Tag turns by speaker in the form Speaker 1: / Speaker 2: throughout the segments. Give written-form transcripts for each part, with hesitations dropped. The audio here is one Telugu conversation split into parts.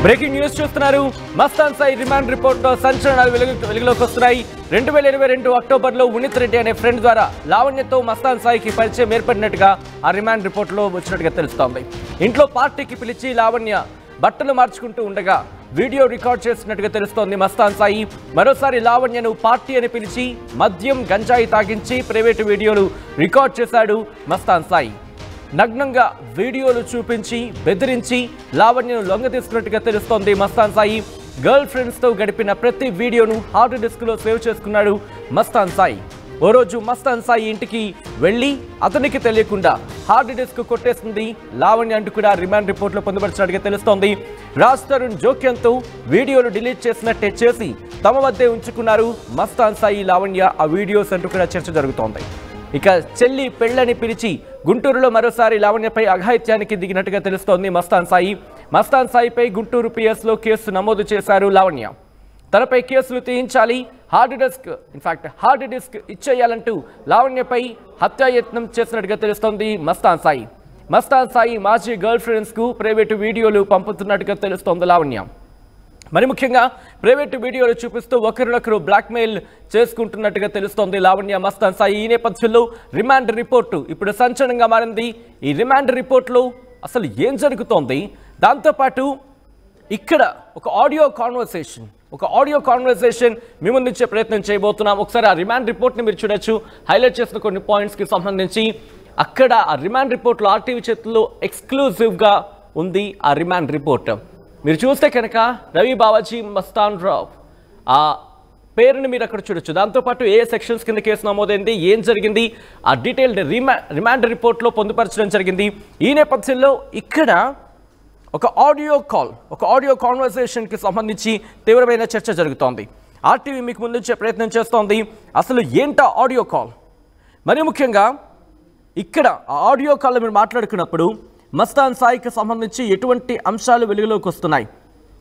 Speaker 1: బ్రేకింగ్ న్యూస్ చూస్తున్నారు. మస్తాన్ సాయి రిమాండ్ రిపోర్ట్ లో సంచలనాలు వెలుగులోకి వస్తున్నాయి. 2022 అక్టోబర్లో ఉనిత్ రెడ్డి అనే ఫ్రెండ్ ద్వారా లావణ్యతో మస్తాన్ సాయికి పరిచయం ఏర్పడినట్టుగా ఆ రిమాండ్ రిపోర్ట్ లో వచ్చినట్టుగా తెలుస్తోంది. ఇంట్లో పార్టీకి పిలిచి లావణ్య బట్టలు మార్చుకుంటూ ఉండగా వీడియో రికార్డ్ చేసినట్టుగా తెలుస్తోంది. మస్తాన్ సాయి మరోసారి లావణ్యను పార్టీ అని పిలిచి మద్యం గంజాయి తాగించి ప్రైవేటు వీడియోలు రికార్డ్ చేశాడు మస్తాన్ సాయి. నగ్నంగా వీడియోలు చూపించి బెదిరించి లావణ్యను లొంగదీస్తున్నట్టుగా తెలుస్తోంది. మస్తాన్ సాయి గర్ల్ ఫ్రెండ్స్తో గడిపిన ప్రతి వీడియోను హార్డ్ డిస్క్లో సేవ్ చేసుకున్నాడు మస్తాన్ సాయి. ఓ రోజు మస్తాన్ సాయి ఇంటికి వెళ్ళి అతనికి తెలియకుండా హార్డ్ డిస్క్ కొట్టేసింది లావణ్య అంటూ కూడా రిమాండ్ రిపోర్ట్లో పొందుపరిచినట్టుగా తెలుస్తోంది. రాజ్ తరుణ్ జోక్యంతో వీడియోలు డిలీట్ చేసినట్టే చేసి తమ వద్దే ఉంచుకున్నారు మస్తాన్ సాయి లావణ్య. ఆ వీడియోస్ అంటూ కూడా చర్చ జరుగుతోంది. ఇక చెల్లి పెళ్ళని పిలిచి గుంటూరులో మరోసారి లావణ్యపై అఘాయిత్యానికి దిగినట్టుగా తెలుస్తోంది మస్తాన్ సాయి. మస్తాన్ సాయిపై గుంటూరు పిఎస్లో కేసు నమోదు చేశారు లావణ్య. తనపై కేసులు తీయించాలి, హార్డ్ డిస్క్ ఇచ్చేయాలంటూ లావణ్యపై హత్యాయత్నం చేసినట్టుగా తెలుస్తోంది మస్తాన్ సాయి. మస్తాన్ సాయి మాజీ గర్ల్ ఫ్రెండ్స్కు ప్రైవేటు వీడియోలు పంపుతున్నట్టుగా తెలుస్తోంది లావణ్య. మరి ముఖ్యంగా ప్రైవేటు వీడియోలు చూపిస్తూ ఒకరినొకరు బ్లాక్మెయిల్ చేసుకుంటున్నట్టుగా తెలుస్తోంది లావణ్య, మస్తాన్ సాయి. ఈ నేపథ్యంలో రిమాండ్ రిపోర్టు ఇప్పుడు సంచలనంగా మారింది. ఈ రిమాండ్ రిపోర్ట్లో అసలు ఏం జరుగుతోంది, దాంతోపాటు ఇక్కడ ఒక ఆడియో కాన్వర్సేషన్ మీ ముందుంచే ప్రయత్నం చేయబోతున్నాం. ఒకసారి ఆ రిమాండ్ రిపోర్ట్ని మీరు చూడొచ్చు. హైలైట్ చేసిన కొన్ని పాయింట్స్కి సంబంధించి అక్కడ ఆ రిమాండ్ రిపోర్ట్లో ఆర్టీవీ చేతుల్లో ఎక్స్క్లూజివ్గా ఉంది ఆ రిమాండ్ రిపోర్ట్. మీరు చూస్తే కనుక రవి బావాజీ మస్తాన్ రావు ఆ పేరుని మీరు అక్కడ చూడొచ్చు. దాంతోపాటు ఏ సెక్షన్స్ కింద కేసు నమోదైంది, ఏం జరిగింది, ఆ డీటెయిల్డ్ రిమాండ్ రిపోర్ట్లో పొందుపరచడం జరిగింది. ఈ నేపథ్యంలో ఇక్కడ ఒక ఆడియో కాన్వర్సేషన్కి సంబంధించి తీవ్రమైన చర్చ జరుగుతోంది. ఆర్టీవీ మీకు ముందుంచే ప్రయత్నం చేస్తోంది. అసలు ఏంటా ఆడియో కాల్, మరి ముఖ్యంగా ఇక్కడ ఆ ఆడియో కాల్లో మీరు మాట్లాడుకున్నప్పుడు మస్తాన్ సాయికి సంబంధించి ఎటువంటి అంశాలు వెలుగులోకి వస్తున్నాయి,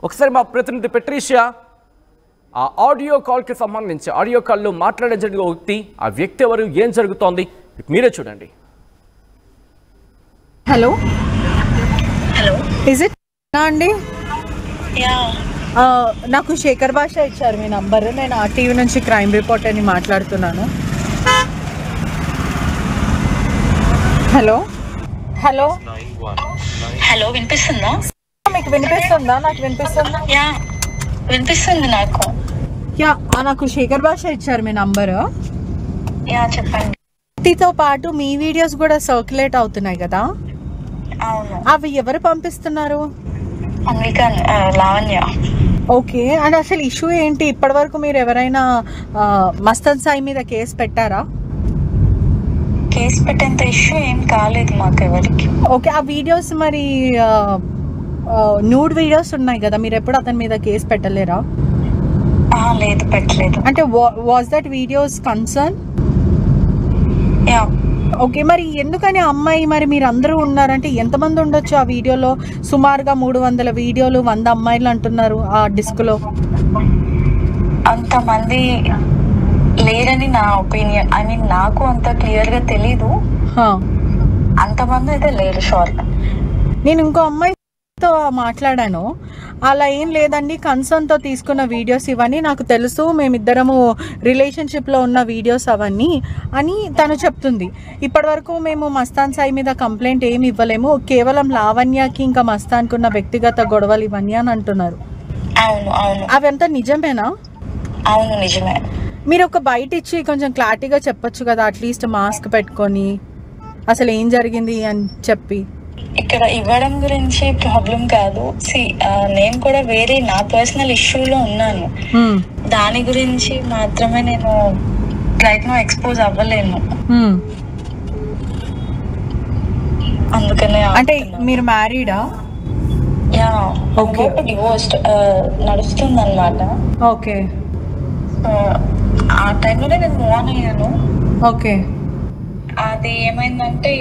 Speaker 1: ఒకసారి మా ప్రతినిధి పెట్రీషియా ఆ ఆడియో కాల్కి సంబంధించి ఆడియో కాల్లో మాట్లాడే జరిగిన ఆ వ్యక్తి ఎవరు, ఏం జరుగుతోంది మీరే చూడండి.
Speaker 2: హలో ఇస్ ఇట్ అండి? నాకు శేఖర్ భాష ఇచ్చారు మీ నంబర్. నేను ఆర్టీవీ నుంచి క్రైమ్ రిపోర్టర్ని మాట్లాడుతున్నాను. హలో హలో
Speaker 3: హలో, వినిపిస్తుందా?
Speaker 2: మీకు వినిపిస్తుందా? నాకు వినిపిస్తుందా?
Speaker 3: వినిపిస్తుంది నాకు.
Speaker 2: నాకు శేఖర్ భాష ఇచ్చారు మీ నంబర్.
Speaker 3: చెప్పండి.
Speaker 2: వీటితో పాటు మీ వీడియోస్ కూడా సర్క్యులేట్ అవుతున్నాయి కదా,
Speaker 3: అవును.
Speaker 2: అవి ఎవరు పంపిస్తున్నారు?
Speaker 3: లావణ్య.
Speaker 2: ఓకే, అండ్ అసలు ఇష్యూ ఏంటి? ఇప్పటి వరకు మీరు ఎవరైనా మస్తాన్ సాయి మీద కేసు పెట్టారా?
Speaker 3: కేసు పెట్టేంత ఇష్యూ ఏం కాలేదు మాకు ఎవరికి.
Speaker 2: ఓకే, ఆ వీడియోస్ మరి న్యూడ్ వీడియోస్ ఉన్నాయి కదా, మీరు ఎప్పుడు అతని మీద కేసు పెట్టలేరా?
Speaker 3: లేదు, పెట్టలేదు.
Speaker 2: అంటే was that videos concern? Okay, మరి ఎందుకని అమ్మాయి, మరి మీరు అందరూ ఉన్నారంటే ఎంతమంది ఉండొచ్చు ఆ వీడియోలో? సుమారుగా 300 వీడియోలు, 100 అమ్మాయిలు అంటున్నారు ఆ డిస్క్ లో.
Speaker 3: అంతమంది లేరని నా ఒపీనియన్. ఐ మీన్ నాకు అంత క్లియర్ గా తెలీదు. అంతమంది అయితే లేరు, షూర్.
Speaker 2: నేను ఇంకో అమ్మాయితో మాట్లాడాను, అలా ఏం లేదండి, కన్సర్న్ తో తీసుకున్న వీడియోస్ ఇవన్నీ నాకు తెలుసు, మేమిద్దరము రిలేషన్షిప్ లో ఉన్న వీడియోస్ అవన్నీ అని తను చెప్తుంది. ఇప్పటి వరకు మేము మస్తాన్ సాయి మీద కంప్లైంట్ ఏమి ఇవ్వలేము, కేవలం లావణ్యకి ఇంకా మస్తాన్కి ఉన్న వ్యక్తిగత గొడవలు ఇవన్నీ అని అంటున్నారు.
Speaker 3: అవును అవును.
Speaker 2: అవంతా నిజమేనా?
Speaker 3: అవును, నిజమే.
Speaker 2: మీరు ఒక బయట ఇచ్చి కొంచెం క్లారిటీగా చెప్పొచ్చు కదా, అట్లీస్ట్ మాస్క్ పెట్టుకొని అసలు ఏం జరిగింది అని చెప్పి.
Speaker 3: ఇక్కడ ఇవ్వడం గురించి ప్రాబ్లం కాదు. నేను కూడా వేరే నా పర్సనల్ ఇష్యూలో ఉన్నాను, దాని గురించి మాత్రమే నేను రైట్ నౌ ఎక్స్పోజ్ అవ్వలేను. అందుకనే.
Speaker 2: అంటే మీరు మ్యారీడా?
Speaker 3: డివోర్స్డ్ నడుస్తుంది అన్నమాట.
Speaker 2: ఓకే,
Speaker 3: ఆ టైంలోనే నేను మూవ్ ఆన్ అయ్యాను.
Speaker 2: ఓకే,
Speaker 3: అది ఏమైందంటే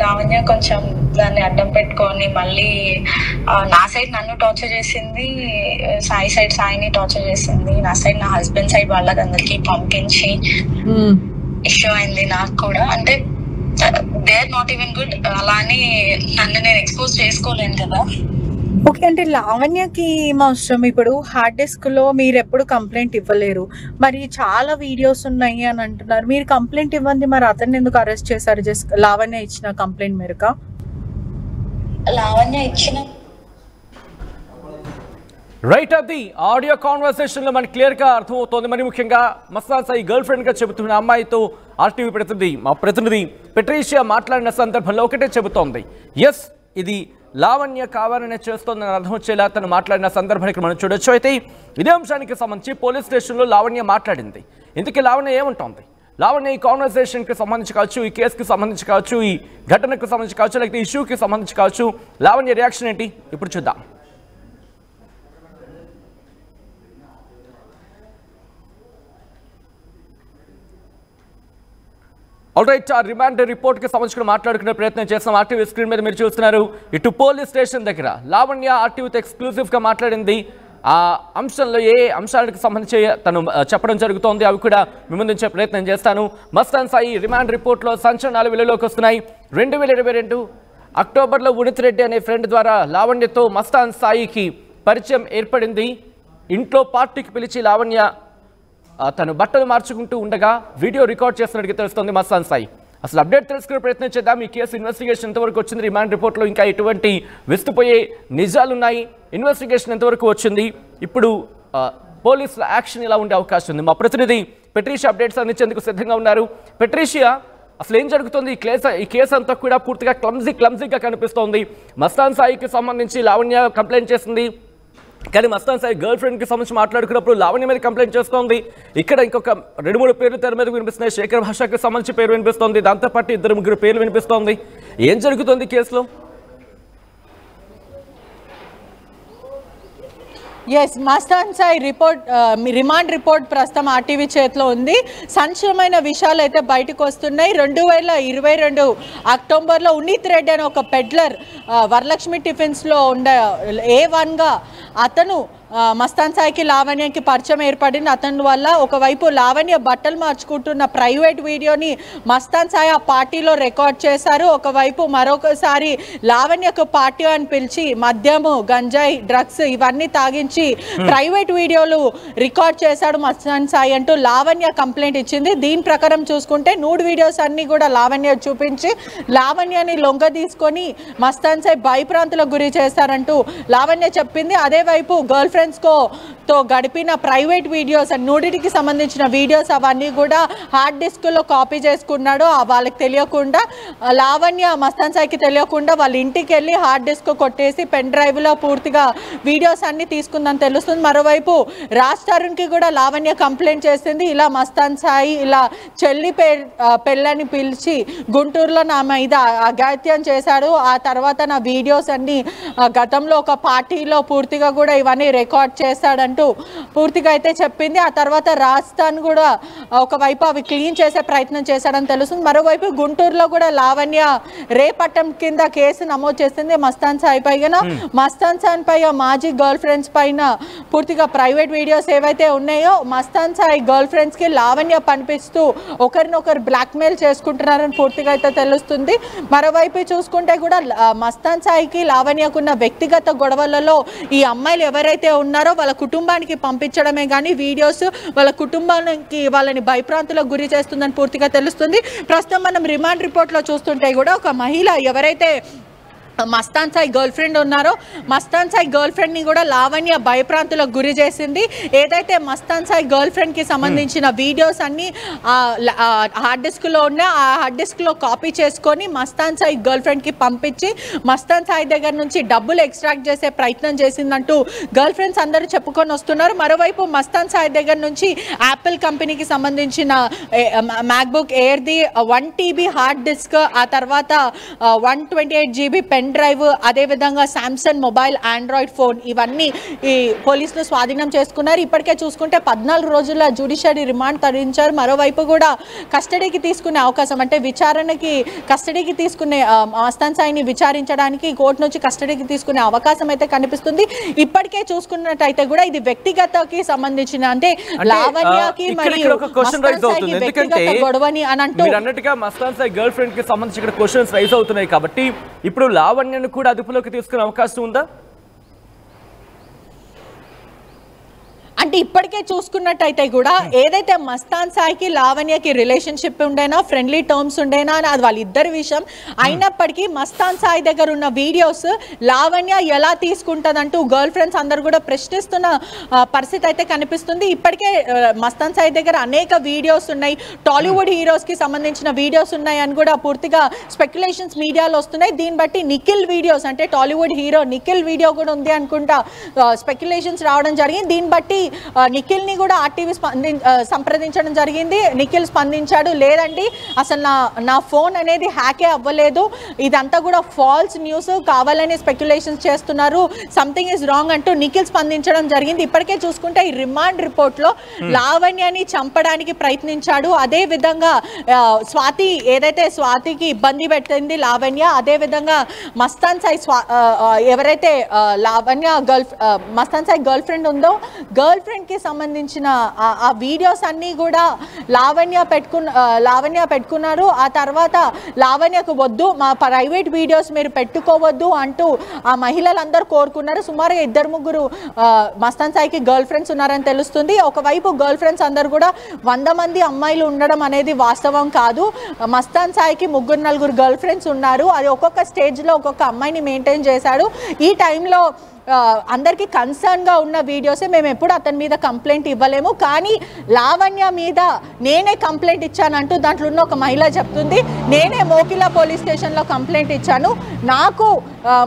Speaker 3: లావణ్య కొంచెం దాన్ని అడ్డం పెట్టుకొని మళ్ళీ నా సైడ్ నన్ను టార్చర్ చేసింది, సాయి సైడ్ సాయిని టార్చర్ చేసింది, నా సైడ్ నా హస్బెండ్ సైడ్ వాళ్ళకి అందరికి పంపించి ఇష్యూ అయింది నాకు కూడా. అంటే they are not even good. అలా అని నన్ను నేను ఎక్స్పోజ్ చేసుకోలేను కదా.
Speaker 2: ఓకే. అంటే లావణ్యకి ఏం అవసరం? ఇప్పుడు హార్డ్ డిస్క్‌లో మీరెప్పుడు కంప్లెయింట్ ఇవ్వలేరు. మరి చాలా వీడియోస్ ఉన్నాయి అని అంటున్నారు. మీరు కంప్లెయింట్ ఇవ్వంది మరి అతన్ని ఎందుకు అరెస్ట్ చేశారు? జస్ట్ లావణ్య ఇచ్చిన కంప్లెయింట్ మేరకా?
Speaker 3: లావణ్య ఇచ్చిన
Speaker 1: రైట్, అది ఆడియో కాన్వర్సేషన్ లో మనకి క్లియర్ గా అర్థమవుతోంది. మరి ముఖ్యంగా మస్తాన్ సాయి గర్ల్ ఫ్రెండ్ గా చెబుతున్న అమ్మాయితో ఆర్టీవీ మా ప్రతినిధి పెట్రీషియా మాట్లాడిన సందర్భంలో ఒకటే చెబుతోంది, ఎస్ ఇది లావణ్య కావాలనే చేస్తోందని అర్థం వచ్చేలా తను మాట్లాడిన సందర్భానికి మనం చూడొచ్చు. అయితే ఇదే అంశానికి సంబంధించి పోలీస్ స్టేషన్లో లావణ్య మాట్లాడింది. ఇందుకే లావణ్య ఏముంటోంది? లావణ్య ఈ కాన్వర్సేషన్కి సంబంధించి కావచ్చు, ఈ కేసుకి సంబంధించి కావచ్చు, ఈ ఘటనకు సంబంధించి కావచ్చు, లేకపోతే ఇష్యూకి సంబంధించి కావచ్చు, లావణ్య రియాక్షన్ ఏంటి ఇప్పుడు చూద్దాం. ఆల్రైట్, ఆ రిమాండ్ రిపోర్ట్ కి సంబంధించి మాట్లాడుకునే ప్రయత్నం చేస్తాం. ఆర్టీవీ స్క్రీన్ మీద మీరు చూస్తున్నారు. ఇటు పోలీస్ స్టేషన్ దగ్గర లావణ్య ఆర్టీవీతో ఎక్స్క్లూజివ్ గా మాట్లాడింది. ఆ అంశంలో ఏ అంశాలకు సంబంధించి తను చెప్పడం జరుగుతోంది అవి కూడా మీ ముందుంచే ప్రయత్నం చేస్తాను. మస్తాన్ సాయి రిమాండ్ రిపోర్ట్లో సంచలనాలు వెలుగులోకి వస్తున్నాయి. 2022 అక్టోబర్లో ఉనితిరెడ్డి అనే ఫ్రెండ్ ద్వారా లావణ్యతో మస్తాన్ సాయికి పరిచయం ఏర్పడింది. ఇంట్లో పార్టీకి పిలిచి లావణ్య తను బట్టలు మార్చుకుంటూ ఉండగా వీడియో రికార్డ్ చేస్తున్నట్టుగా తెలుస్తోంది మస్తాన్ సాయి. అసలు అప్డేట్ తెలుసుకునే ప్రయత్నం చేద్దాం. ఈ కేసు ఇన్వెస్టిగేషన్ ఎంతవరకు వచ్చింది? రిమాండ్ రిపోర్ట్లో ఇంకా ఎటువంటి విస్తుపోయే నిజాలున్నాయి? ఇన్వెస్టిగేషన్ ఎంతవరకు వచ్చింది? ఇప్పుడు పోలీసుల యాక్షన్ ఇలా ఉండే అవకాశం ఉంది. మా ప్రతినిధి పెట్రీషియా అప్డేట్స్ అందించేందుకు సిద్ధంగా ఉన్నారు. పెట్రీషియా, అసలు ఏం జరుగుతుంది? ఈ కేసు అంతా కూడా పూర్తిగా క్లమ్జీగా కనిపిస్తోంది. మస్తాన్ సాయికి సంబంధించి లావణ్య కంప్లైంట్ చేసింది, కానీ మస్తాన్ సాయి గర్ల్ ఫ్రెండ్కి సంబంధించి మాట్లాడుకున్నప్పుడు లావణ్య మీద కంప్లైంట్ చేస్తోంది. ఇక్కడ ఇంకొక 2-3 పేర్లు తెర మీద వినిపిస్తున్నాయి. శేఖర్ భాషకి సంబంధించి పేరు వినిపిస్తోంది, దాంతోపాటు 2-3 పేర్లు వినిపిస్తోంది. ఏం జరుగుతుంది కేసులో?
Speaker 2: Yes, Mastan Sai remand report ప్రస్తుతం ఆర్టీవీ చేతిలో ఉంది. సంచలనమైన విషయాలు అయితే బయటకు వస్తున్నాయి. 2022 అక్టోబర్లో ఉనితిరెడ్డి అని ఒక పెడ్లర్ వరలక్ష్మి టిఫిన్స్లో ఉండే A1గా అతను మస్తాన్ సాయికి లావణ్యకి పరిచయం ఏర్పడింది. అతని వల్ల ఒకవైపు లావణ్య బట్టలు మార్చుకుంటున్న ప్రైవేట్ వీడియోని మస్తాన్ సాయి ఆ పార్టీలో రికార్డ్ చేశారు. ఒకవైపు మరొకసారి లావణ్యకు పార్టీ అని పిలిచి మద్యము, గంజాయి, డ్రగ్స్ ఇవన్నీ తాగించి ప్రైవేట్ వీడియోలు రికార్డ్ చేశాడు మస్తాన్ సాయి అంటూ లావణ్య కంప్లైంట్ ఇచ్చింది. దీని ప్రకారం చూసుకుంటే నూడ్ వీడియోస్ అన్ని కూడా లావణ్య చూపించి లావణ్యని లొంగ తీసుకొని మస్తాన్ సాయి భయప్రాంతులకు గురి చేశారంటూ లావణ్య చెప్పింది. అదే వైపు గర్ల్ ఫ్రెండ్స్ తో గడిపిన ప్రైవేట్ వీడియోస్ అండ్ నూడిటీకి సంబంధించిన వీడియోస్ అవన్నీ కూడా హార్డ్ డిస్క్లో కాపీ చేసుకున్నాడు. వాళ్ళకి తెలియకుండా, లావణ్య మస్తాన్ సాయికి తెలియకుండా వాళ్ళ ఇంటికి వెళ్ళి హార్డ్ డిస్క్ కొట్టేసి పెన్ డ్రైవ్లో పూర్తిగా వీడియోస్ అన్ని తీసుకుందని తెలుస్తుంది. మరోవైపు రాజ్ తరుణ్కి కూడా లావణ్య కంప్లైంట్ చేసింది. ఇలా మస్తాన్ సాయి ఇలా చెల్లి పెళ్ళని పిలిచి గుంటూరులో నా మీద అఘాయిత్యం చేశాడు. ఆ తర్వాత నా వీడియోస్ అన్ని గతంలో ఒక పార్టీలో పూర్తిగా కూడా ఇవన్నీ రికార్డ్ చేశాడంటూ పూర్తిగా అయితే చెప్పింది. ఆ తర్వాత రాజస్థాన్ కూడా ఒకవైపు అవి క్లీన్ చేసే ప్రయత్నం చేశాడని తెలుస్తుంది. మరోవైపు గుంటూరులో కూడా లావణ్య రేపట్టం కింద కేసు నమోదు చేసింది మస్తాన్ సాయి పైన. మస్తాన్ సాయి పై మాజీ గర్ల్ ఫ్రెండ్స్ పైన పూర్తిగా ప్రైవేట్ వీడియోస్ ఏవైతే ఉన్నాయో మస్తాన్ సాయి గర్ల్ ఫ్రెండ్స్ కి లావణ్య పనిపిస్తూ ఒకరినొకరు బ్లాక్మెయిల్ చేసుకుంటున్నారని పూర్తిగా అయితే తెలుస్తుంది. మరోవైపు చూసుకుంటే కూడా మస్తాన్ సాయికి లావణ్యకున్న వ్యక్తిగత గొడవలలో ఈ అమ్మాయిలు ఎవరైతే ఉన్నారో వాళ్ళ కుటుంబానికి పంపించడమే కానీ వీడియోస్ వాళ్ళ కుటుంబానికి వాళ్ళని భయప్రాంతులకు గురి చేస్తుందని పూర్తిగా తెలుస్తుంది. ప్రస్తుతం మనం రిమాండ్ రిపోర్ట్లో చూస్తుంటే కూడా ఒక మహిళ ఎవరైతే మస్తాన్ సాయి గర్ల్ ఫ్రెండ్ ఉన్నారో మస్తాన్ సాయి గర్ల్ ఫ్రెండ్ని కూడా లావణ్య భయప్రాంతులకు గురి చేసింది. ఏదైతే మస్తాన్ సాయి గర్ల్ ఫ్రెండ్కి సంబంధించిన వీడియోస్ అన్ని హార్డ్ డిస్క్లో ఉన్నా ఆ హార్డ్ డిస్క్లో కాపీ చేసుకొని మస్తాన్ సాయి గర్ల్ ఫ్రెండ్కి పంపించి మస్తాన్ సాయి దగ్గర నుంచి డబ్బులు ఎక్స్ట్రాక్ట్ చేసే ప్రయత్నం చేసిందంటూ గర్ల్ ఫ్రెండ్స్ అందరూ చెప్పుకొని వస్తున్నారు. మరోవైపు మస్తాన్ సాయి దగ్గర నుంచి యాపిల్ కంపెనీకి సంబంధించిన మ్యాక్బుక్ ఎయిర్ది 1 TB హార్డ్ డిస్క్, ఆ తర్వాత 128 GB పెన్ డ్రైవ్, అదేవిధంగా శాంసంగ్ మొబైల్, ఆండ్రాయిడ్ ఫోన్ ఇవన్నీ ఈ పోలీసులు స్వాధీనం చేసుకున్నారు. ఇప్పటికే చూసుకుంటే 14 రోజుల జ్యుడిషియరీ రిమాండ్ తరలించారు. మరోవైపు కూడా కస్టడీకి తీసుకునే అవకాశం, అంటే విచారణకి కస్టడీకి తీసుకునే మస్తాన్ సాయిని విచారించడానికి కోర్టు నుంచి కస్టడీకి తీసుకునే అవకాశం అయితే కనిపిస్తుంది. ఇప్పటికే చూసుకున్నట్టయితే కూడా ఇది వ్యక్తిగతకి సంబంధించిన, అంటే లావణ్యకి మరియు మస్తాన్ సాయికి వ్యక్తిగత గొడవని అని అంటూ
Speaker 1: అన్నట్టుగా మస్తాన్ సాయి గర్ల్ ఫ్రెండ్ కి సంబంధించి ఇక్కడ క్వశ్చన్స్ రైజ్ అవుతున్నాయి. కాబట్టి ఇప్పుడు లావణ్యను కూడా అదుపులోకి తీసుకునే అవకాశం ఉందా?
Speaker 2: అంటే ఇప్పటికే చూసుకున్నట్టయితే కూడా ఏదైతే మస్తాన్ సాయికి లావణ్యకి రిలేషన్షిప్ ఉండేనా, ఫ్రెండ్లీ టర్మ్స్ ఉండేనా అని అది వాళ్ళిద్దరి విషయం అయినప్పటికీ మస్తాన్ సాయి దగ్గర ఉన్న వీడియోస్ లావణ్య ఎలా తీసుకుంటదంటూ గర్ల్ ఫ్రెండ్స్ అందరు కూడా ప్రశ్నిస్తున్న పరిస్థితి అయితే కనిపిస్తుంది. ఇప్పటికే మస్తాన్ సాయి దగ్గర అనేక వీడియోస్ ఉన్నాయి, టాలీవుడ్ హీరోస్ కి సంబంధించిన వీడియోస్ ఉన్నాయి అని కూడా పూర్తిగా స్పెక్యులేషన్స్ మీడియాలో వస్తున్నాయి. దీన్ని బట్టి నిఖిల్ వీడియోస్ అంటే టాలీవుడ్ హీరో నిఖిల్ వీడియో కూడా ఉంది అనుకుంటా స్పెక్యులేషన్స్ రావడం జరిగింది. దీన్ని బట్టి నిఖిల్ ని కూడా ఆర్టీవీ సంప్రదించడం జరిగింది. నిఖిల్ స్పందించాడు, లేదండి అసలు నా ఫోన్ అనేది హ్యాకే అవ్వలేదు, ఇదంతా కూడా ఫాల్స్ న్యూస్, కావాలని స్పెక్యులేషన్స్ చేస్తున్నారు, సంథింగ్ ఇస్ రాంగ్ అంటూ నిఖిల్ స్పందించడం జరిగింది. ఇప్పటికే చూసుకుంటే ఈ రిమాండ్ రిపోర్ట్ లో లావణ్యని చంపడానికి ప్రయత్నించాడు. అదే విధంగా స్వాతి ఏదైతే స్వాతికి ఇబ్బంది పెట్టింది లావణ్య, అదే విధంగా మస్తాన్ సాయి ఎవరైతే లావణ్య మస్తాన్ సాయి గర్ల్ ఫ్రెండ్ ఉందో గర్ల్ ఫ్రెండ్ కి సంబంధించిన ఆ వీడియోస్ అన్ని కూడా లావణ్య పెట్టుకున్నారు. ఆ తర్వాత లావణ్యకు వద్దు, మా ప్రైవేట్ వీడియోస్ మీరు పెట్టుకోవద్దు అంటూ ఆ మహిళలందరూ కోరుకున్నారు. సుమారుగా 2-3 మస్తాన్ సాయికి గర్ల్ ఫ్రెండ్స్ ఉన్నారని తెలుస్తుంది. ఒకవైపు గర్ల్ ఫ్రెండ్స్ అందరు కూడా 100 మంది అమ్మాయిలు ఉండడం అనేది వాస్తవం కాదు. మస్తాన్ సాయికి 3-4 గర్ల్ ఫ్రెండ్స్ ఉన్నారు. అది ఒక్కొక్క స్టేజ్ లో ఒక్కొక్క అమ్మాయిని మెయింటైన్ చేశాడు. ఈ టైంలో అందరికీ కన్సర్న్గా ఉన్న వీడియోసే, మేము ఎప్పుడు అతని మీద కంప్లైంట్ ఇవ్వలేము, కానీ లావణ్య మీద నేనే కంప్లైంట్ ఇచ్చానంటూ దాంట్లో ఉన్న ఒక మహిళ చెప్తుంది. నేనే మోకిలా పోలీస్ స్టేషన్లో కంప్లైంట్ ఇచ్చాను, నాకు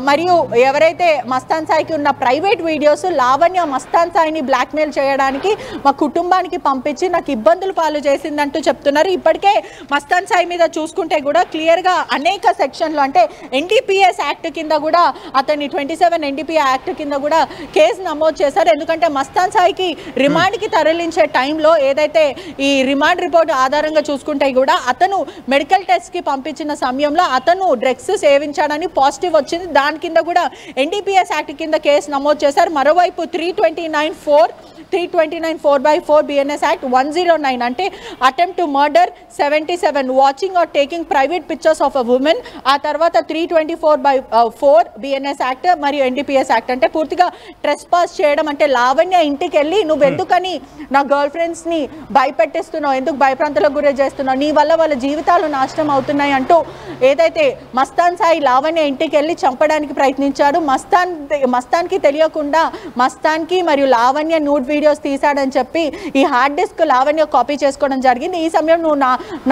Speaker 2: మరియు ఎవరైతే మస్తాన్ సాయికి ఉన్న ప్రైవేట్ వీడియోస్ లావణ్య మస్తాన్ సాయిని బ్లాక్మెయిల్ చేయడానికి మా కుటుంబానికి పంపించి నాకు ఇబ్బందులు పాలు చేసిందంటూ చెప్తున్నారు. ఇప్పటికే మస్తాన్ సాయి మీద చూసుకుంటే కూడా క్లియర్గా అనేక సెక్షన్లు అంటే ఎన్డీపీఎస్ యాక్ట్ కింద కూడా అతన్ని 27 ఎన్డీపీ యాక్ట్ కింద కూడా కేసు నమోదు చేశారు. ఎందుకంటే మస్తాన్ సాయికి రిమాండ్కి తరలించే టైంలో ఏదైతే ఈ రిమాండ్ రిపోర్ట్ ఆధారంగా చూసుకుంటే కూడా అతను మెడికల్ టెస్ట్కి పంపించిన సమయంలో అతను డ్రగ్స్ సేవించాడని పాజిటివ్ వచ్చింది. దాని కింద కూడా ఎన్డీపీఎస్ యాక్ట్ కింద కేసు నమోదు చేశారు. మరోవైపు 329(4)(4)(4) బిఎన్ఎస్ యాక్ట్ 109 అంటే attempt to murder, 77 watching or taking private pictures of a women, ఆ తర్వాత 324(4) బిఎన్ఎస్ యాక్ట్ మరియు ఎన్డీపీఎస్ యాక్ట్ అంటే పూర్తిగా ట్రెస్ పాస్ చేయడం. అంటే లావణ్య ఇంటికి వెళ్ళి నువ్వు ఎందుకని నా గర్ల్ ఫ్రెండ్స్ ని భయపెట్టిస్తున్నావు, ఎందుకు భయప్రాంతాలకు గురి చేస్తున్నావు, నీ వల్ల వాళ్ళ జీవితాలు నాశనం అవుతున్నాయి అంటూ ఏదైతే మస్తాన్ సాయి లావణ్య ఇంటికి వెళ్ళి చంపడానికి ప్రయత్నించాడు. మస్తాన్కి తెలియకుండా మస్తాన్కి మరియు లావణ్య నూడ్ వీడియోస్ తీశాడని చెప్పి ఈ హార్డ్ డిస్క్ లావణ్య కాపీ చేసుకోవడం జరిగింది. ఈ సమయం నువ్వు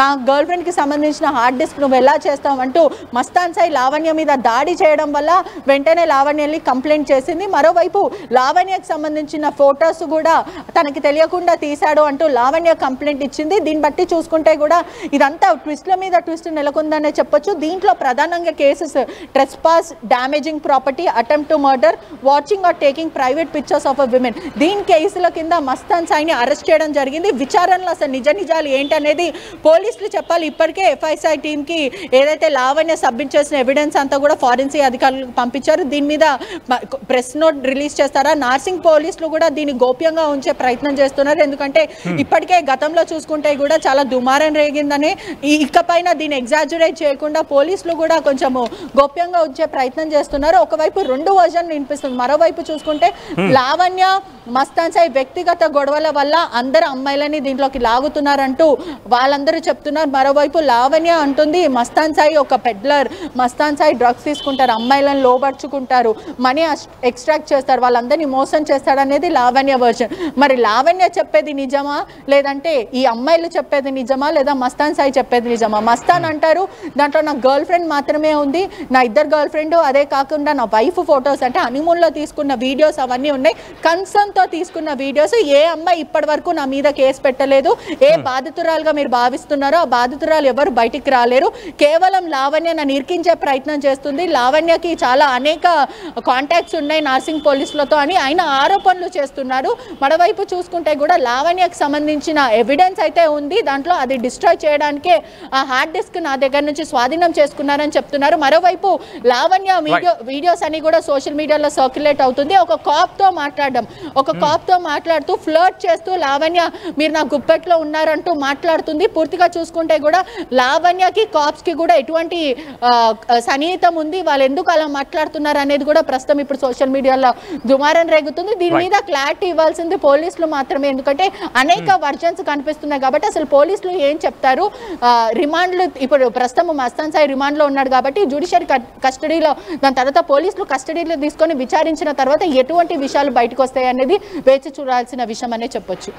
Speaker 2: నా గర్ల్ ఫ్రెండ్ కి సంబంధించిన హార్డ్ డిస్క్ నువ్వు ఎలా చేస్తావు అంటూ మస్తాన్ సాయి లావణ్య మీద దాడి చేయడం వల్ల వెంటనే లావణ్య వెళ్ళి కంప్లైంట్ చేసింది. మరోవైపు లావణ్యకు సంబంధించిన ఫొటోస్ కూడా తనకి తెలియకుండా తీశాడు అంటూ లావణ్య కంప్లైంట్ ఇచ్చింది. దీన్ని బట్టి చూసుకుంటే కూడా ఇదంతా ట్విస్ట్ల మీద ట్విస్ట్ నెలకొందనే చెప్పొచ్చు. దీంట్లో ప్రధానంగా cases trespass, damaging property, attempt to murder, watching or taking private pictures of a women, దీని కేసుల కింద మస్తాన్ సాయిని అరెస్ట్ చేయడం జరిగింది. విచారణలో అసలు నిజాలు ఏంటనేది పోలీసులు చెప్పాలి. ఇప్పటికే ఎఫ్ఐఆర్ టీంకి ఏదైతే లావణ్య సబ్మిట్ చేసిన ఎవిడెన్స్ అంతా కూడా ఫారెన్సిక్ అధికారులకు పంపించారు. దీని మీద ప్రెస్ నోట్ రిలీజ్ చేస్తారా? నార్సింగ్ పోలీసులు కూడా దీన్ని గోప్యంగా ఉంచే ప్రయత్నం చేస్తున్నారు. ఎందుకంటే ఇప్పటికే గతంలో చూసుకుంటే కూడా చాలా దుమారం రేగిందని, ఇకపైన దీన్ని ఎగ్జాజరేట్ చేయకుండా పోలీసులు కూడా కొంచెము గోప్యంగా ఉంచే ప్రయత్నం చేస్తున్నారు. ఒకవైపు 2 వర్జన్ వినిపిస్తుంది. మరోవైపు చూసుకుంటే లావణ్య మస్తాన్ సాయి వ్యక్తిగత గొడవల వల్ల అందరు అమ్మాయిలని దీంట్లోకి లాగుతున్నారంటూ వాళ్ళందరూ చెప్తున్నారు. మరోవైపు లావణ్య అంటుంది మస్తాన్ సాయి ఒక పెడ్లర్, మస్తాన్ సాయి డ్రగ్స్ తీసుకుంటారు, అమ్మాయిలను లోబర్చుకుంటారు, మనీ ఎక్స్ట్రాక్ట్ చేస్తారు, వాళ్ళందరినీ మోసం చేస్తాడనేది లావణ్య వర్జన్. మరి లావణ్య చెప్పేది నిజమా, లేదంటే ఈ అమ్మాయిలు చెప్పేది నిజమా, లేదా మస్తాన్ సాయి చెప్పేది నిజమా? మస్తాన్ అంటారు దాంట్లో నా గర్ల్ ఫ్రెండ్ మాత్రమే ఉంది, నా 2 గర్ల్ ఫ్రెండ్, అదే కాకుండా నా వైఫ్ ఫొటోస్ అంటే హనీమూన్లో తీసుకున్న వీడియోస్ అవన్నీ ఉన్నాయి, కన్సర్న్తో తీసుకున్న వీడియోస్. ఏ అమ్మాయి ఇప్పటి వరకు నా మీద కేసు పెట్టలేదు, ఏ బాధితురాలుగా మీరు భావిస్తున్నారో ఆ బాధితురాలు ఎవరు బయటికి రాలేరు, కేవలం లావణ్య నన్ను ఇరికించే ప్రయత్నం చేస్తుంది, లావణ్యకి చాలా అనేక కాంటాక్ట్స్ ఉన్నాయి నార్సింగ్ పోలీసులతో అని ఆయన ఆరోపణలు చేస్తున్నారు. మరోవైపు చూసుకుంటే కూడా లావణ్యకు సంబంధించిన ఎవిడెన్స్ అయితే ఉంది, దాంట్లో అది డిస్ట్రాయ్ చేయడానికే ఆ హార్డ్ డిస్క్ నా దగ్గర నుంచి స్వాధీనం చేసుకున్నారని చెప్తున్నారు. మరోవైపు లావణ్య వీడియోస్ అని కూడా సోషల్ మీడియాలో సర్క్యులేట్ అవుతుంది. ఒక కాప్తో మాట్లాడడం, ఒక కాప్ తో మాట్లాడుతూ ఫ్లర్ట్ చేస్తూ లావణ్య మీరు నా గుప్పెట్లో ఉన్నారంటూ మాట్లాడుతుంది. పూర్తిగా చూసుకుంటే కూడా లావణ్యకి కాప్స్ కి కూడా ఎటువంటి సన్నిహితం ఉంది, వాళ్ళు ఎందుకు అలా మాట్లాడుతున్నారు అనేది కూడా ప్రస్తుతం ఇప్పుడు సోషల్ మీడియాలో దుమారం రేగుతుంది. దీని మీద క్లారిటీ ఇవ్వాల్సింది పోలీసులు మాత్రమే, ఎందుకంటే అనేక వర్జన్స్ కనిపిస్తున్నాయి కాబట్టి అసలు పోలీసులు ఏం చెప్తారు. రిమాండ్లు ఇప్పుడు ప్రస్తుతం మస్తాన్ సాయి రిమాండ్ లో ఉన్నాడు కాబట్టి జ్యుడిషియరీ కస్టడీలో, దాని తర్వాత పోలీసులు కస్టడీలో తీసుకొని విచారించిన తర్వాత ఎటువంటి విషయాలు బయటకు వస్తాయి అనేది వేచి చూడాల్సిన విషయం అనే చెప్పొచ్చు.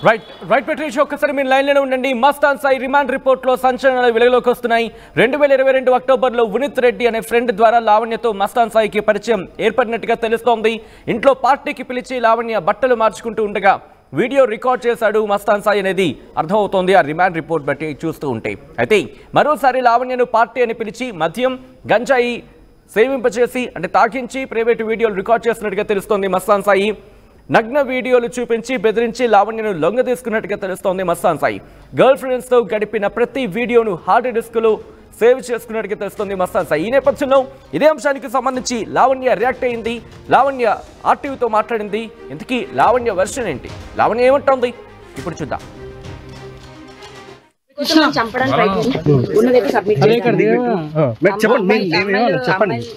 Speaker 1: రైట్ పెట్రీష్, ఒక్కసారి మీరు లైన్లోనే ఉండండి. మస్తాన్ సాయి రిమాండ్ రిపోర్ట్లో సంచలనాలు వెలుగులోకి వస్తున్నాయి. 2022 అక్టోబర్లో వినీత్ రెడ్డి అనే ఫ్రెండ్ ద్వారా లావణ్యతో మస్తాన్ సాయికి పరిచయం ఏర్పడినట్టుగా తెలుస్తోంది. ఇంట్లో పార్టీకి పిలిచి లావణ్య బట్టలు మార్చుకుంటూ ఉండగా వీడియో రికార్డ్ చేశాడు మస్తాన్ సాయి అనేది అర్థమవుతోంది ఆ రిమాండ్ రిపోర్ట్ బట్టి చూస్తూ ఉంటే. అయితే మరోసారి లావణ్యను పార్టీ అని పిలిచి మద్యం గంజాయి సేవింపచేసి అంటే తాకించి ప్రైవేటు వీడియోలు రికార్డ్ చేస్తున్నట్టుగా తెలుస్తోంది మస్తాన్ సాయి. నగ్న వీడియోలు చూపించి బెదిరించి లావణ్యను లొంగ తీసుకున్నట్టుగా తెలుస్తోంది మస్తాన్ సాయి. గర్ల్ ఫ్రెండ్స్ తో గడిపిన ప్రతి వీడియోను హార్డ్ డిస్క్లో సేవ్ చేసుకున్నట్టుగా తెలుస్తోంది మస్తాన్ సాయి. ఈ నేపథ్యంలో ఇదే అంశానికి సంబంధించి లావణ్య రియాక్ట్ అయింది. లావణ్య ఆర్టీవీతో మాట్లాడింది. ఇంతకీ లావణ్య వెర్షన్ ఏంటి, లావణ్య ఏమంటోంది ఇప్పుడు చూద్దాం.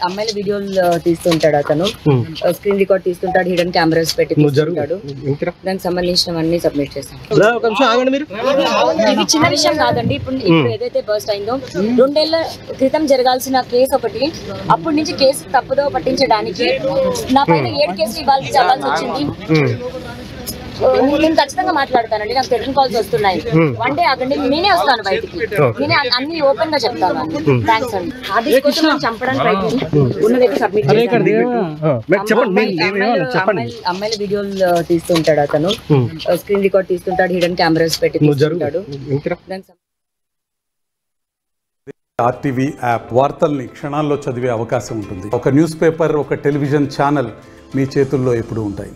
Speaker 4: అమ్మాయిల వీడియోలు తీస్తుంటాడు అతను, స్క్రీన్ రికార్డ్ తీస్తుంటాడు, హిడెన్ కెమెరాస్ పెట్టి తీస్తుంటాడు. దానికి సంబంధించినవన్నీ సబ్మిట్ చేస్తాం. ఇది చిన్న విషయం కాదండి. ఇప్పుడు ఏదైతే బర్స్ట్ అయిందో 2 ఏళ్ల క్రితం జరగాల్సిన కేసు ఒకటి, అప్పటి నుంచి కేసు తప్పుదో పట్టించడానికి నా పైన 7 కేసులు ఇవ్వాల్సి చెప్పాల్సి వచ్చింది. నేను ఖచ్చితంగా మాట్లాడతానండి, నాకు టెలిఫోన్ కాల్స్ వస్తున్నాయి. 1 డే ఆగండి, నేనే వస్తాను బయటికి, నేనే అన్ని ఓపెన్ గా చెప్తాను. థ్యాంక్స్ అండి. అది కోసం చంపడానికి ఉన్నదైతే సబ్మిట్ అమ్మాయిల వీడియోలు తీస్తుంటాడు అతను, స్క్రీన్ రికార్డ్ తీస్తుంటాడు, హిడెన్ కెమెరాస్ పెట్టి తీస్తుంటాడు.
Speaker 5: ఆర్టీవీ యాప్ వార్తల్ని క్షణాల్లో చదివే అవకాశం ఉంటుంది. ఒక న్యూస్ పేపర్, ఒక టెలివిజన్ ఛానల్ మీ చేతుల్లో ఎప్పుడూ ఉంటాయి.